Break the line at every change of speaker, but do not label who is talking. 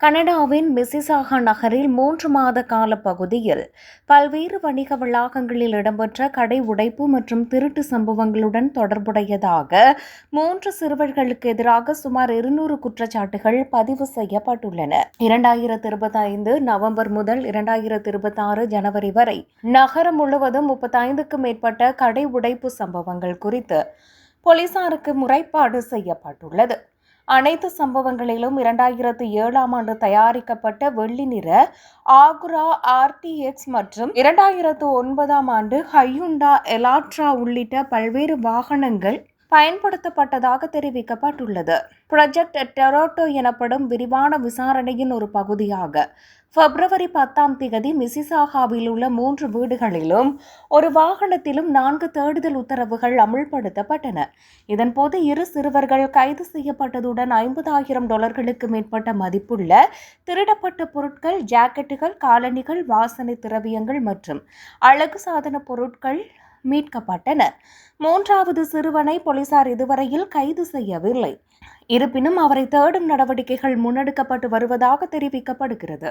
கனடாவின் மிசிசாகா நகரில் 3 மாத கால பகுதியில் பல்வேறு வணிக வளாகங்களில் இடம்பெற்ற கடை உடைப்பு மற்றும் திருட்டு சம்பவங்களுடன் தொடர்புடையதாக 3 சிறுவர்களுக்கு எதிராக சுமார் 200 குற்றச்சாட்டுகள் பதிவு செய்யப்பட்டுள்ளன. 2025 நவம்பர் முதல் 2026 ஜனவரி வரை நகரம் முழுவதும் 35க்கும் மேற்பட்ட கடை உடைப்பு சம்பவங்கள் குறித்து போலீசாருக்கு முறைப்பாடு செய்யப்பட்டுள்ளது. அனைத்து சம்பவங்களிலும் 2007ஆம் ஆண்டு தயாரிக்கப்பட்ட வெள்ளி நிற ஆகுரா RTX மற்றும் 2009ஆம் ஆண்டு ஹையுண்டா எலாட்ரா உள்ளிட்ட பல்வேறு வாகனங்கள் பயன்படுத்தப்பட்டதாக தெரிவிக்கப்பட்டுள்ளது. ப்ராஜெக்ட் டொரண்டோ எனப்படும் விரிவான விசாரணையின் ஒரு பகுதியாக பிப்ரவரி 10ஆம் தேதி மிசிசாகாவில் உள்ள 3 வீடுகளிலும் ஒரு வாகனத்திலும் 4 தேடுதல் உத்தரவுகள் அமுல்படுத்தப்பட்டன. இதன்போது 2 சிறுவர்கள் கைது செய்யப்பட்டதுடன் $50,000 மேற்பட்ட மதிப்புள்ள திருடப்பட்ட பொருட்கள், ஜாக்கெட்டுகள், காலணிகள், வாசனை திரவியங்கள் மற்றும் அழகு சாதன பொருட்கள் மீட்கப்பட்டன. 3வது சிறுவனை போலீசார் இதுவரையில் கைது செய்யவில்லை. இருப்பினும் அவரை தேடும் நடவடிக்கைகள் முன்னெடுக்கப்பட்டு வருவதாக தெரிவிக்கப்படுகிறது.